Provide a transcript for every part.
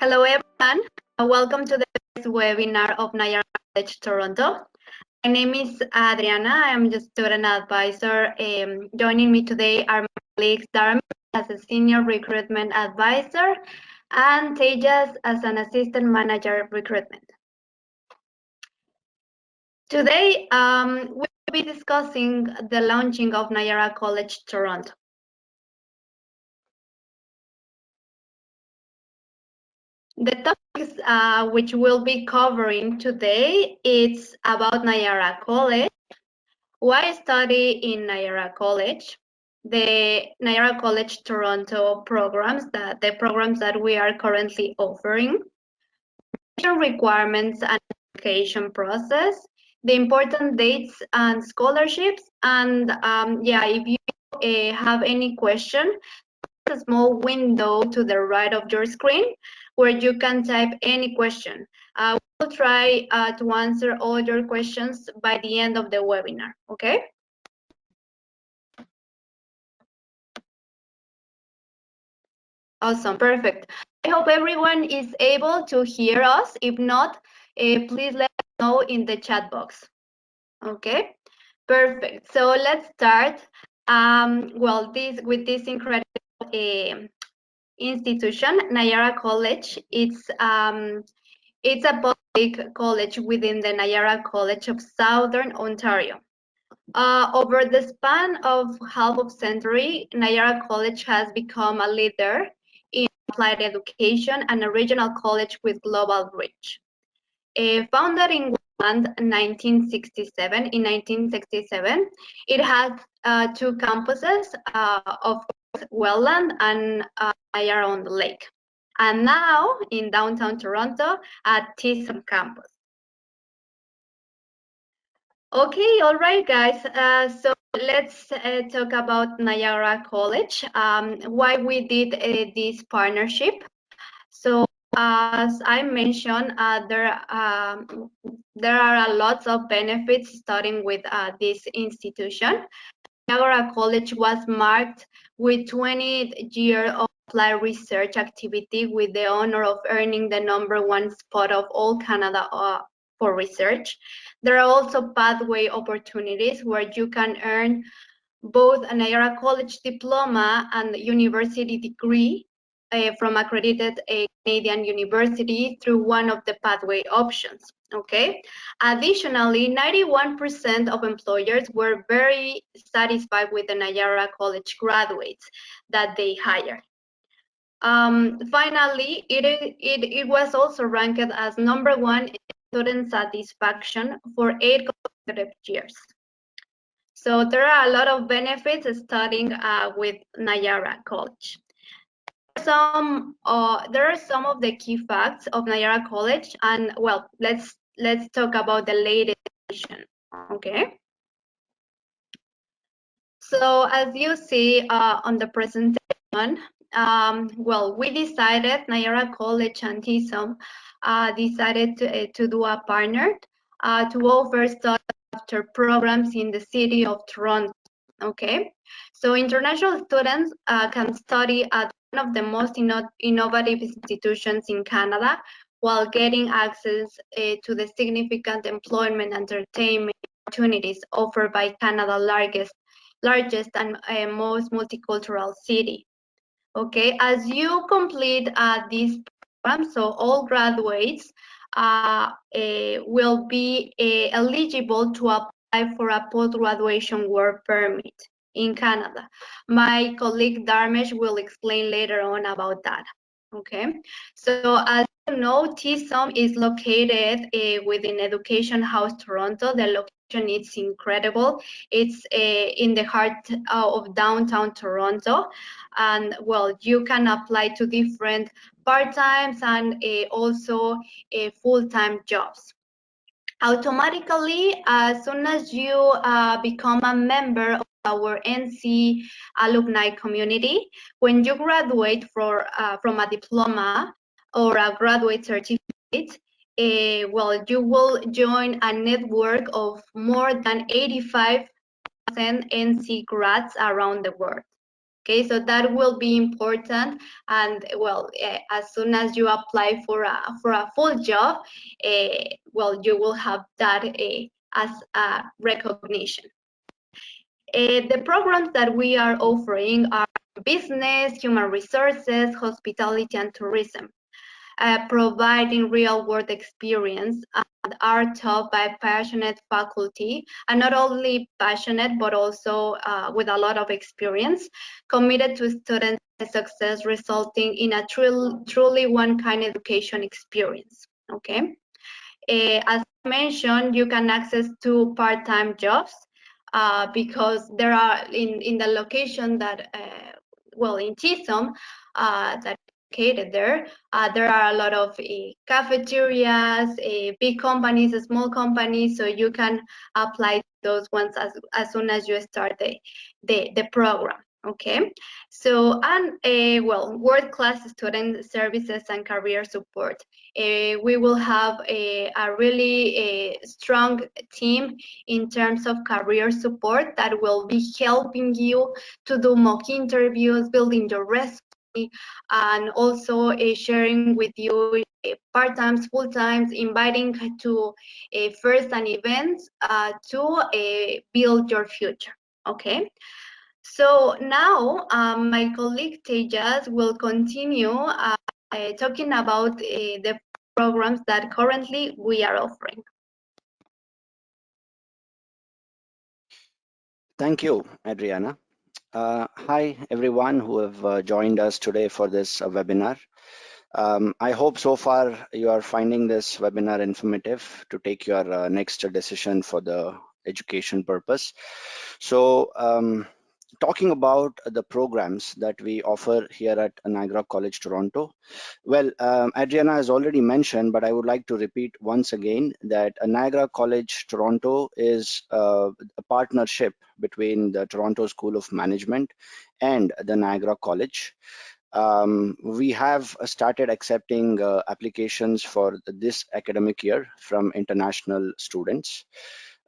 Hello, everyone. Welcome to the first webinar of Niagara College, Toronto. My name is Adriana. I am the student advisor. Joining me today are my colleagues Darmi as a senior recruitment advisor and Tejas as an assistant manager recruitment. Today, we'll be discussing the launching of Niagara College, Toronto. The topics which we'll be covering today is about Niagara College, why study in Niagara College, the Niagara College Toronto programs, the programs that we are currently offering, requirements and application process, the important dates and scholarships, and if you have any question, a small window to the right of your screen where you can type any question. We'll try to answer all your questions by the end of the webinar, okay? Awesome, perfect. I hope everyone is able to hear us. If not, please let us know in the chat box. Okay, perfect. So let's start. With this incredible institution, Niagara College. It's a public college within the Niagara College of Southern Ontario. Over the span of half a century, Niagara College has become a leader in applied education and a regional college with global reach. Founded in 1967, it has two campuses of Welland and Niagara-on-the-Lake, and now in downtown Toronto at TSOM campus. Okay, all right, guys. So let's talk about Niagara College, why we did this partnership. So as I mentioned, there are a lot of benefits starting with this institution. Niagara College was marked with 20 years of applied research activity with the honor of earning the #1 spot of all Canada for research. There are also pathway opportunities where you can earn both a Niagara College diploma and university degree from accredited Canadian university through one of the pathway options. Okay. Additionally, 91% of employers were very satisfied with the Niagara College graduates that they hired. Finally, it was also ranked as #1 in student satisfaction for 8 consecutive years. So there are a lot of benefits studying with Niagara College. There are some of the key facts of Niagara College, and well, let's talk about the latest edition. Okay. So as you see on the presentation, we decided, Niagara College and TSOM decided to do a partner to offer study after programs in the city of Toronto. Okay, so international students can study at one of the most innovative institutions in Canada while getting access to the significant employment and entertainment opportunities offered by Canada's largest and most multicultural city. Okay, as you complete this program, so all graduates will be eligible to apply for a post-graduation work permit in Canada. My colleague Dharmesh will explain later on about that. Okay, so as you know, TSOM is located within Education House Toronto. The location is incredible. It's in the heart of downtown Toronto, and well, you can apply to different part-times and also full-time jobs. Automatically, as soon as you become a member of our NC alumni community, when you graduate from a diploma or a graduate certificate, you will join a network of more than 85,000 NC grads around the world. Okay, so that will be important, and well, as soon as you apply for a full job, well, you will have that as a recognition. The programs that we are offering are business, human resources, hospitality, and tourism, providing real-world experience and are taught by passionate faculty, and not only passionate, but also with a lot of experience, committed to student success, resulting in a truly one-kind education experience. Okay. As I mentioned, you can access two part-time jobs because there are in the location that, well, in Chisholm, that located there, there are a lot of cafeterias, big companies, small companies, so you can apply those ones as soon as you start the program. Okay, so and well, world-class student services and career support. We will have a really strong team in terms of career support that will be helping you to do mock interviews, building your resume, and also sharing with you part-times, full-times, inviting to first and events to build your future. Okay. So now my colleague Tejas will continue talking about the programs that currently we are offering. Thank you, Adriana. Hi, everyone who have joined us today for this webinar. I hope so far you are finding this webinar informative to take your next decision for the education purpose. So, talking about the programs that we offer here at Niagara College, Toronto. Well, Adriana has already mentioned, but I would like to repeat once again that Niagara College, Toronto is a partnership between the Toronto School of Management and the Niagara College. We have started accepting applications for this academic year from international students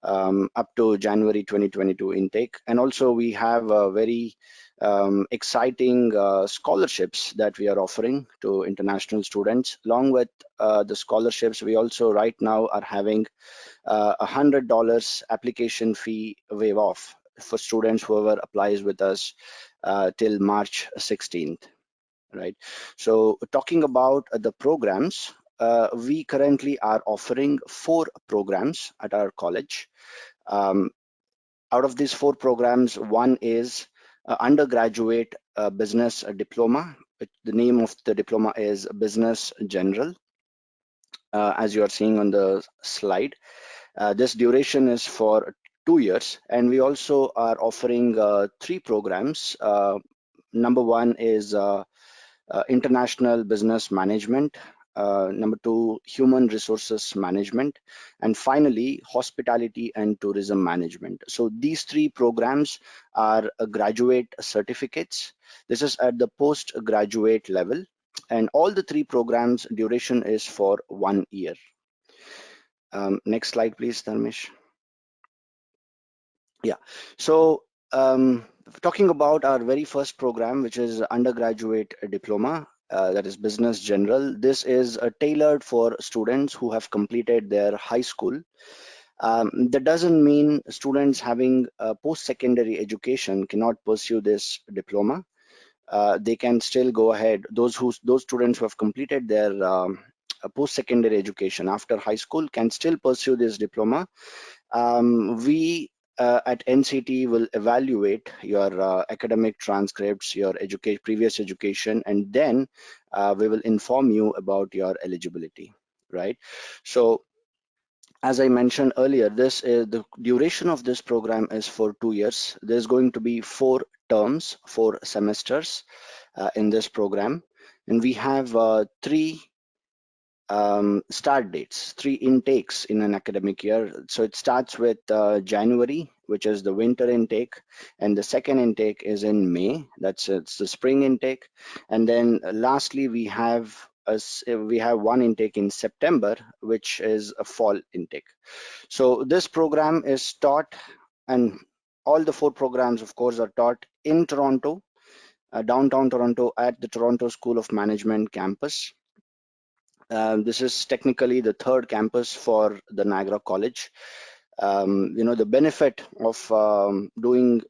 up to January 2022 intake. And also we have very exciting scholarships that we are offering to international students. Along with the scholarships, we also right now are having $100 application fee waive off for students whoever applies with us till March 16th. Right. So talking about the programs, we currently are offering 4 programs at our college. Out of these 4 programs, one is undergraduate business diploma. The name of the diploma is Business General, as you are seeing on the slide. This duration is for 2 years, and we also are offering 3 programs. Number one is international business management, number 2, human resources management, and finally, hospitality and tourism management. So these 3 programs are graduate certificates. This is at the postgraduate level, and all the 3 programs duration is for 1 year. Next slide, please, Dharmesh. Yeah, so talking about our very first program, which is undergraduate diploma, that is Business General. This is tailored for students who have completed their high school. That doesn't mean students having post-secondary education cannot pursue this diploma. They can still go ahead. Those students who have completed their post-secondary education after high school can still pursue this diploma. We at NCT will evaluate your academic transcripts, your previous education, and then we will inform you about your eligibility, right? So as I mentioned earlier, this is the duration of this program is for 2 years. There's going to be 4 terms, 4 semesters in this program, and we have 3 start dates, 3 intakes in an academic year. So it starts with January, which is the winter intake, and the second intake is in May. It's the spring intake, and then lastly we have one intake in September, which is a fall intake. So this program is taught, and all the 4 programs, of course, are taught in Toronto. downtown Toronto at the Toronto School of Management campus. This is technically the third campus for the Niagara College. The benefit of doing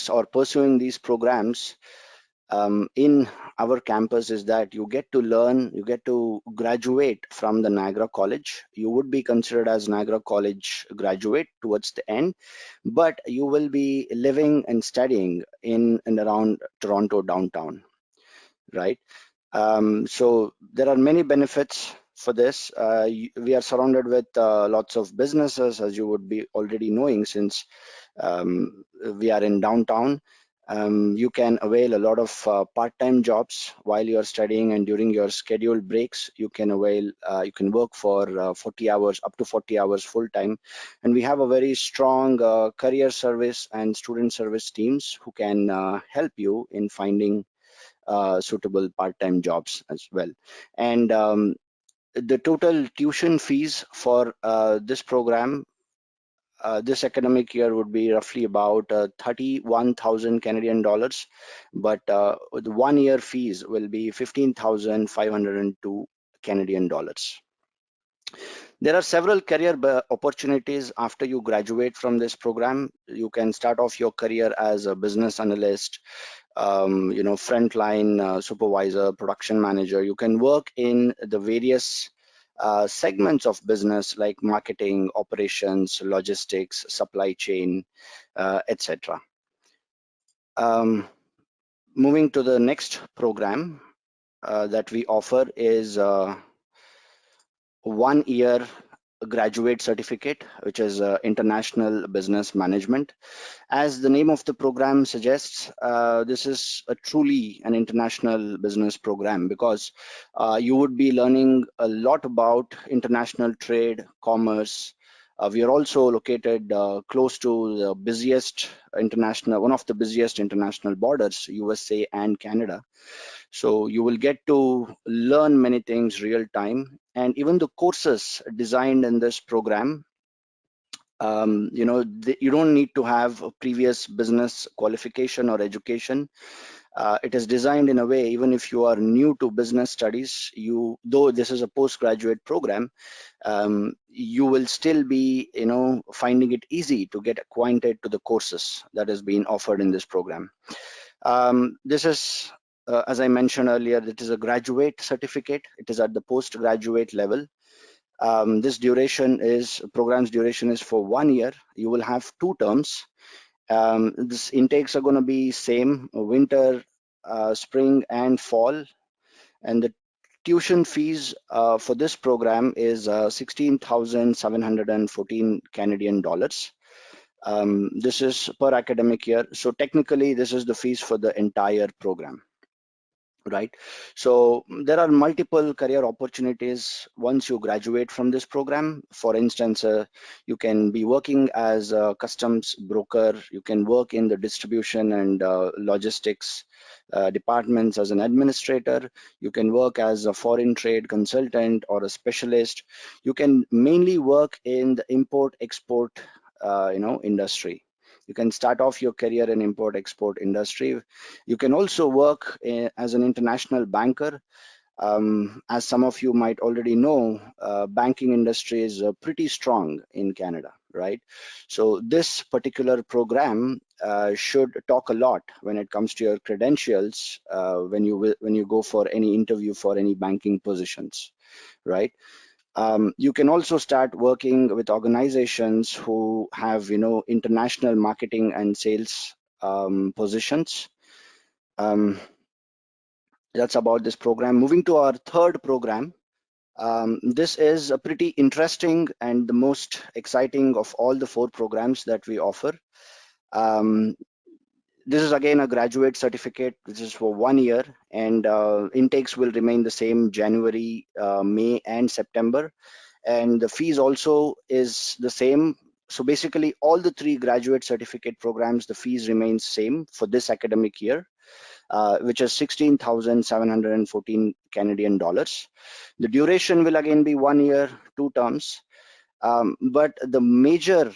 or pursuing these programs in our campus is that you get to learn, you get to graduate from the Niagara College. You would be considered as Niagara College graduate towards the end, but you will be living and studying in and around Toronto downtown, right? So there are many benefits for this. We are surrounded with lots of businesses, as you would be already knowing, since we are in downtown. You can avail a lot of part-time jobs while you are studying, and during your scheduled breaks, you can work for 40 hours, up to 40 hours full-time. And we have a very strong career service and student service teams who can help you in finding suitable part-time jobs as well. And the total tuition fees for this program this academic year would be roughly about 31,000 Canadian dollars, but the 1 year fees will be 15,502 Canadian dollars. There are several career opportunities after you graduate from this program. You can start off your career as a business analyst, frontline supervisor, production manager. You can work in the various segments of business like marketing, operations, logistics, supply chain, etc. Moving to the next program that we offer is 1 year graduate certificate, which is international business management. As the name of the program suggests, this is a truly an international business program because you would be learning a lot about international trade, commerce. We are also located close to the one of the busiest international borders, USA and Canada. So you will get to learn many things real time, and even the courses designed in this program, you don't need to have a previous business qualification or education. It is designed in a way, even if you are new to business studies, though this is a postgraduate program, you will still be, finding it easy to get acquainted to the courses that is being offered in this program. This is, as I mentioned earlier, it is a graduate certificate. It is at the postgraduate level. This program's duration is for 1 year. You will have 2 terms. This intakes are going to be same winter, spring, and fall. And the tuition fees for this program is 16,714 Canadian dollars. This is per academic year. So technically, this is the fees for the entire program. Right. So there are multiple career opportunities once you graduate from this program. For instance, you can be working as a customs broker. You can work in the distribution and logistics departments as an administrator. You can work as a foreign trade consultant or a specialist. You can mainly work in the import-export industry. You can start off your career in import-export industry. You can also work as an international banker. As some of you might already know, banking industry is pretty strong in Canada, right? So this particular program should talk a lot when it comes to your credentials when you go for any interview for any banking positions, right? You can also start working with organizations who have, international marketing and sales positions. That's about this program. Moving to our third program. This is a pretty interesting and the most exciting of all the 4 programs that we offer. This is again a graduate certificate, which is for 1 year, and intakes will remain the same January, May, and September. And the fees also is the same. So basically, all the 3 graduate certificate programs, the fees remain same for this academic year, which is 16,714 Canadian dollars. The duration will again be 1 year, 2 terms. But the major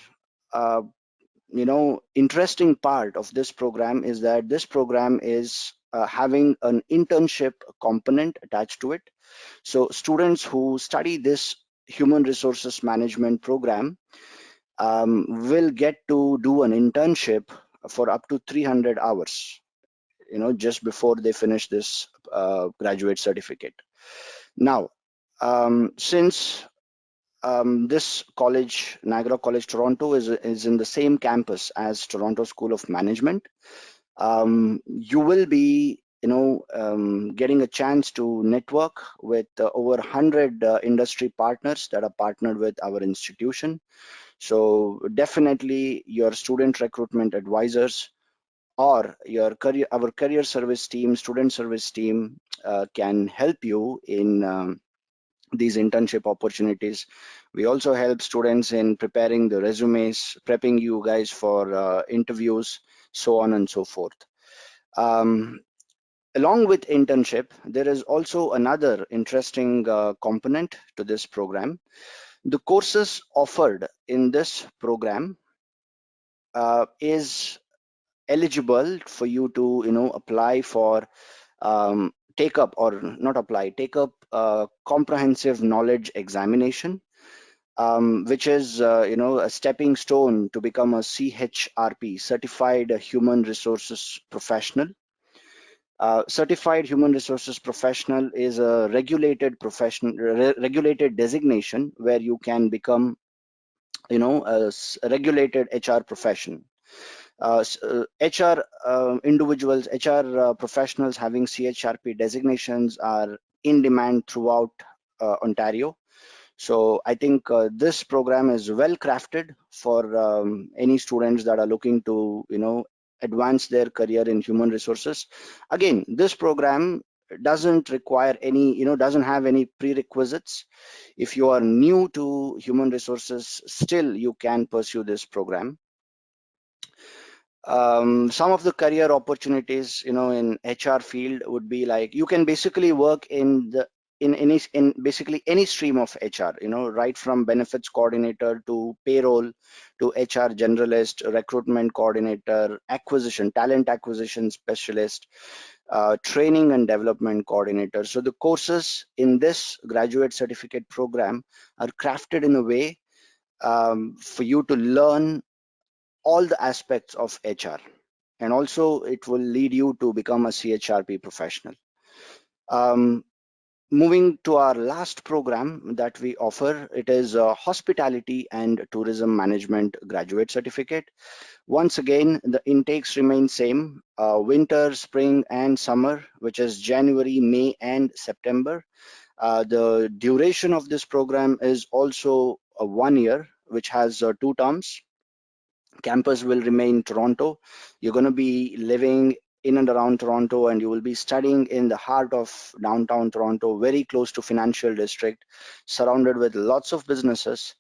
interesting part of this program is that this program is having an internship component attached to it. So students who study this human resources management program will get to do an internship for up to 300 hours, just before they finish this graduate certificate. Now, since this college, Niagara College, Toronto, is in the same campus as Toronto School of Management, you will be, getting a chance to network with over 100 industry partners that are partnered with our institution. So definitely your student recruitment advisors or our career service team, student service team can help you in these internship opportunities. We also help students in preparing the resumes, prepping you guys for interviews, so on and so forth. Um, Along with internship, there is also another interesting component to this program. The courses offered in this program is eligible for you to apply for take up or not apply take up comprehensive knowledge examination, which is a stepping stone to become a CHRP, certified human resources professional. Certified human resources professional is a regulated designation where you can become a regulated HR profession. HR individuals, HR professionals having CHRP designations are in demand throughout Ontario. So I think this program is well crafted for any students that are looking to, advance their career in human resources. Again, this program doesn't require any, doesn't have any prerequisites. If you are new to human resources, still you can pursue this program. Some of the career opportunities in HR field would be like you can basically work in basically any stream of HR, right from benefits coordinator to payroll to HR generalist, recruitment coordinator, talent acquisition specialist, training and development coordinator. So the courses in this graduate certificate program are crafted in a way for you to learn all the aspects of HR, and also it will lead you to become a CHRP professional. Um, Moving to our last program that we offer, it is a Hospitality and Tourism Management Graduate Certificate. Once again, the intakes remain same, winter, spring, and summer, which is January, May, and September. The duration of this program is also a 1 year, which has 2 terms. Campus will remain Toronto. You're going to be living in and around Toronto, and you will be studying in the heart of downtown Toronto, very close to financial district, surrounded with lots of businesses.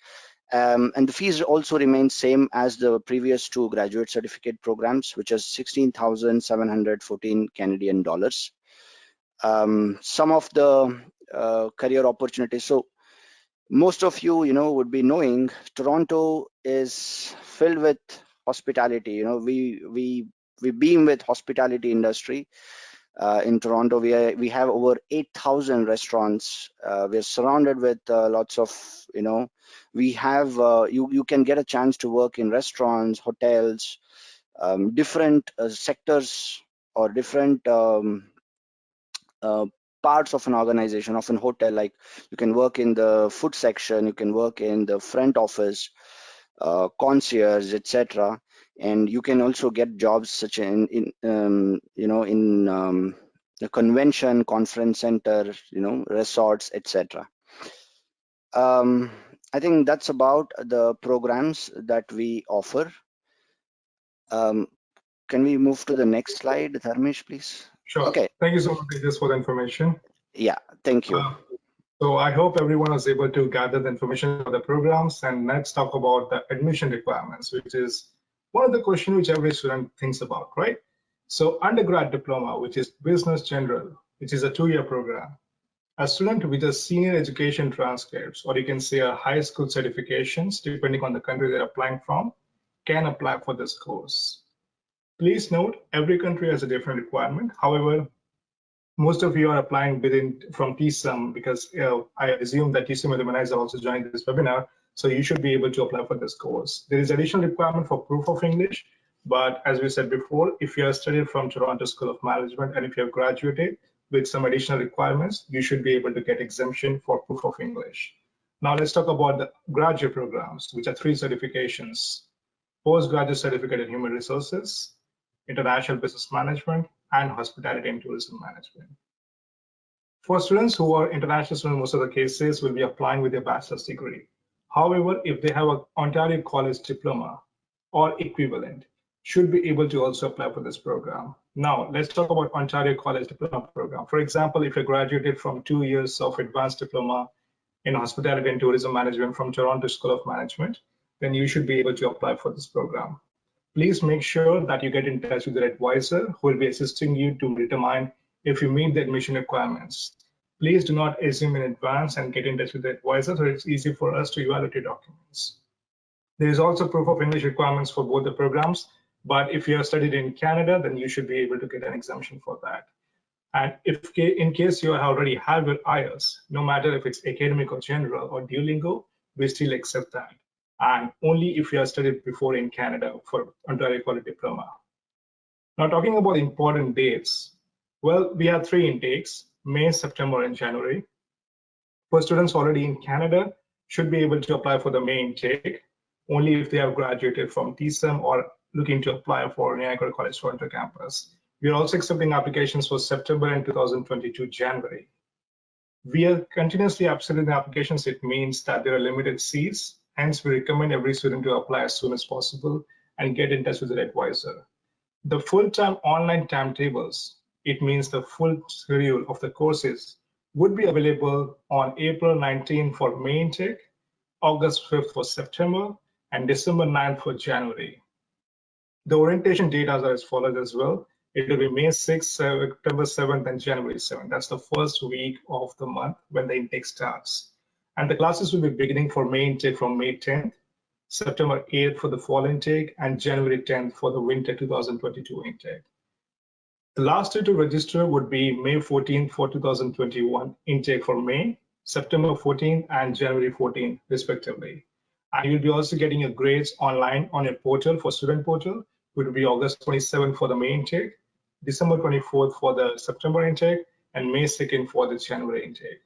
And the fees also remain same as the previous two graduate certificate programs, which is 16,714 Canadian dollars. Some of the career opportunities. So most of you, would be knowing Toronto is filled with hospitality. We beam with hospitality industry. In Toronto, we have over 8,000 restaurants. We're surrounded with lots of, we have you can get a chance to work in restaurants, hotels, different sectors or different uh, parts of an organization, of an hotel. Like you can work in the food section, you can work in the front office, concierge, etc. And you can also get jobs such in the convention, conference center, resorts, etc. I think that's about the programs that we offer. Um, can we move to the next slide, Dharmesh, please? Sure. Okay. Thank you so much, Tejas, for the information. Yeah, thank you. So I hope everyone was able to gather the information for the programs, and let's talk about the admission requirements, which is one of the questions which every student thinks about, right? So undergrad diploma, which is business general, which is a 2-year program. A student with a senior education transcripts, or you can say a high school certifications, depending on the country they're applying from, can apply for this course. Please note, every country has a different requirement. However, most of you are applying from TSUM because I assume that TSUM alumni are also joining this webinar, so you should be able to apply for this course. There is additional requirement for proof of English, but as we said before, if you have studied from Toronto School of Management and if you have graduated with some additional requirements, you should be able to get exemption for proof of English. Now let's talk about the graduate programs, which are 3 certifications: postgraduate certificate in human resources, international business management, and hospitality and tourism management. For students who are international students, most of the cases will be applying with their bachelor's degree. However, if they have an Ontario College diploma or equivalent, should be able to also apply for this program. Now, let's talk about Ontario College diploma program. For example, if you graduated from 2 years of advanced diploma in hospitality and tourism management from Toronto School of Management, then you should be able to apply for this program. Please make sure that you get in touch with your advisor who will be assisting you to determine if you meet the admission requirements. Please do not assume in advance and get in touch with the advisor so it's easy for us to evaluate your documents. There is also proof of English requirements for both the programs, but if you have studied in Canada, then you should be able to get an exemption for that. And if in case you already have your IELTS, no matter if it's academic or general or Duolingo, we still accept that. And only if you have studied before in Canada for Ontario College diploma. Now talking about important dates, well, we have 3 intakes: May, September, and January. For students already in Canada, should be able to apply for the May intake only if they have graduated from TSUM or looking to apply for Niagara College Toronto campus. We are also accepting applications for September and 2022 January. We are continuously accepting applications. It means that there are limited seats. Hence, we recommend every student to apply as soon as possible and get in touch with their advisor. The full-time online timetables, it means the full schedule of the courses, would be available on April 19 for May intake, August 5th for September, and December 9th for January. The orientation data are as follows as well. It will be May 6th, September 7th, and January 7th. That's the first week of the month when the intake starts. And the classes will be beginning for May intake from May 10th, September 8th for the fall intake, and January 10th for the winter 2022 intake. The last day to register would be May 14th for 2021 intake for May, September 14th, and January 14th, respectively. And you'll be also getting your grades online on your portal for student portal, which will be August 27th for the May intake, December 24th for the September intake, and May 2nd for the January intake.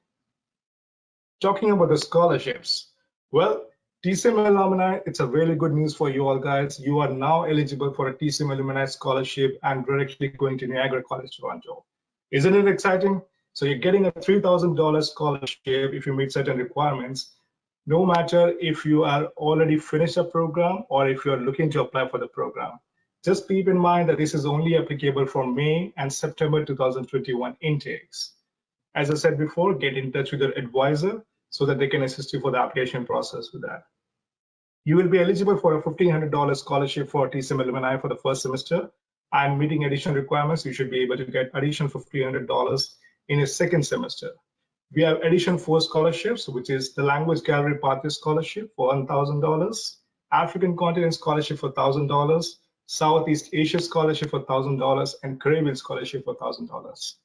Talking about the scholarships, well, TSUM alumni, it's a really good news for you all guys. You are now eligible for a TSUM alumni scholarship and directly going to Niagara College Toronto. Isn't it exciting? So you're getting a $3,000 scholarship if you meet certain requirements, no matter if you are already finished a program or if you are looking to apply for the program. Just keep in mind that this is only applicable for May and September 2021 intakes. As I said before, get in touch with your advisor so that they can assist you for the application process with that. You will be eligible for a $1,500 scholarship for TSUM alumni for the first semester, and meeting additional requirements, you should be able to get additional $1,500 in a second semester. We have additional 4 scholarships, which is the Language Gallery Pathway Scholarship for $1,000, African Continent Scholarship for $1,000, Southeast Asia Scholarship for $1,000, and Caribbean Scholarship for $1,000.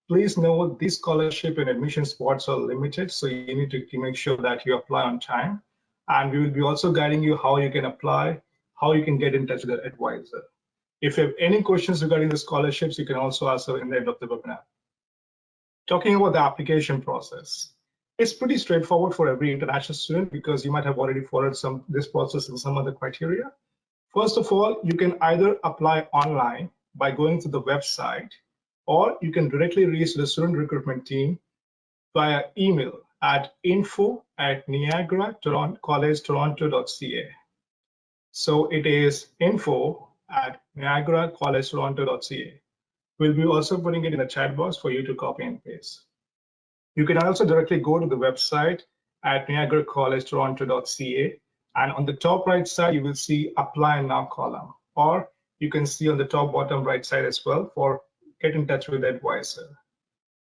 Please note these scholarship and admission spots are limited, so you need to make sure that you apply on time. And we will be also guiding you how you can apply, how you can get in touch with the advisor. If you have any questions regarding the scholarships, you can also ask at the end of the webinar. Talking about the application process, it's pretty straightforward for every international student because you might have already followed this process and some other criteria. First of all, you can either apply online by going to the website, or you can directly reach the student recruitment team via email at info@niagaracollegetoronto.ca. So it is info@niagaracollegetoronto.ca. We'll be also putting it in the chat box for you to copy and paste. You can also directly go to the website at niagaracollegetoronto.ca, and on the top right side, you will see Apply Now column, or you can see on the top bottom right side as well for get in touch with the advisor.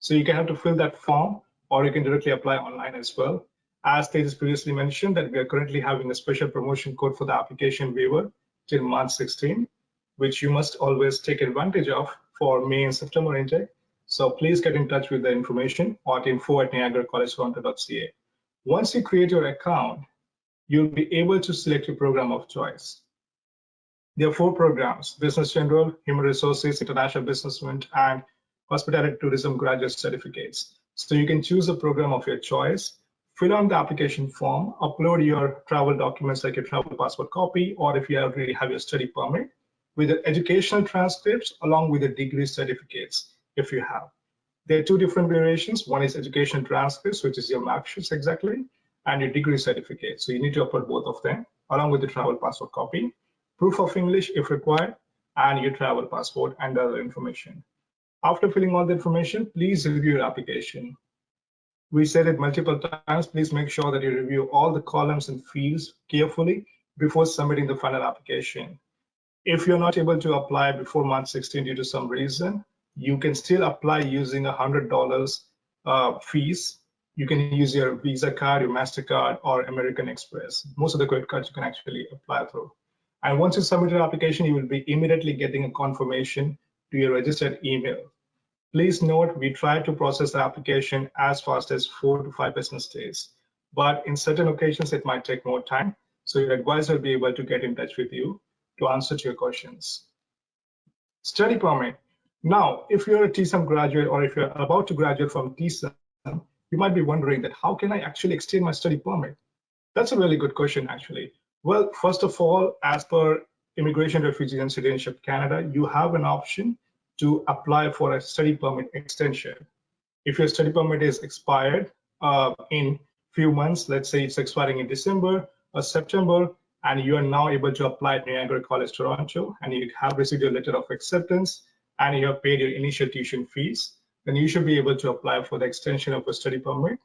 So you can have to fill that form, or you can directly apply online as well. As Tejas previously mentioned, that we are currently having a special promotion code for the application waiver. till March 16, which you must always take advantage of for May and September intake. So please get in touch with the information at info@niagaracollegetoronto.ca. Once you create your account, you'll be able to select your program of choice. There are 4 programs: Business General, Human Resources, International Business Management, and Hospitality Tourism Graduate Certificates. So you can choose a program of your choice, fill out the application form, upload your travel documents like your travel passport copy, or if you already have your study permit, with the educational transcripts along with the degree certificates if you have. There are 2 different variations. One is education transcripts, which is your mark sheets exactly, and your degree certificate. So you need to upload both of them along with the travel passport copy, proof of English if required, and your travel passport and other information. After filling all the information, please review your application. We said it multiple times, please make sure that you review all the columns and fields carefully before submitting the final application. If you're not able to apply before March 16 due to some reason, you can still apply using $100 fees. You can use your Visa card, your MasterCard, or American Express. Most of the credit cards you can actually apply through. And once you submit your application, you will be immediately getting a confirmation to your registered email. Please note, we try to process the application as fast as 4 to 5 business days, but in certain occasions, it might take more time. So your advisor will be able to get in touch with you to answer to your questions. Study permit. Now, if you're a TSUM graduate or if you're about to graduate from TSUM, you might be wondering that how can I actually extend my study permit? That's a really good question, actually. Well, first of all, as per Immigration, Refugee and Citizenship Canada, you have an option to apply for a study permit extension. If your study permit is expired in few months, let's say it's expiring in December or September, and you are now able to apply at Niagara College, Toronto, and you have received your letter of acceptance, and you have paid your initial tuition fees, then you should be able to apply for the extension of a study permit,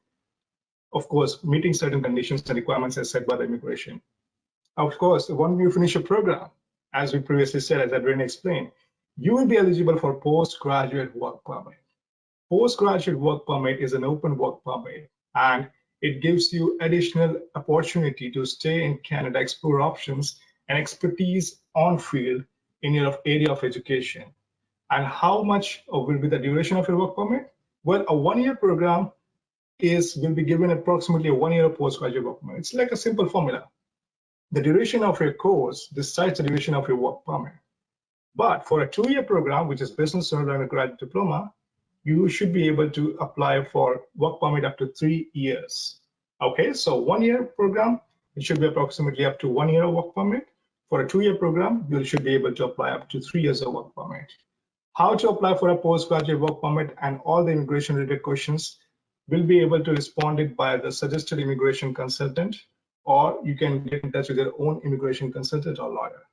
of course, meeting certain conditions and requirements as set by the immigration. Of course, once you finish your program, as we previously said, as Adrian explained, you will be eligible for postgraduate work permit. Postgraduate work permit is an open work permit, and it gives you additional opportunity to stay in Canada, explore options and expertise on field in your area of education. And how much will be the duration of your work permit? Well, a 1-year program will be given approximately a 1 year postgraduate work permit. It's like a simple formula. The duration of your course decides the duration of your work permit. But for a 2-year program, which is Business or Undergraduate Diploma, you should be able to apply for work permit up to 3 years. Okay, so 1-year program, it should be approximately up to 1 year of work permit. For a 2-year program, you should be able to apply up to 3 years of work permit. How to apply for a postgraduate work permit and all the immigration related questions will be able to respond it by the suggested immigration consultant, or you can get in touch with your own immigration consultant or lawyer.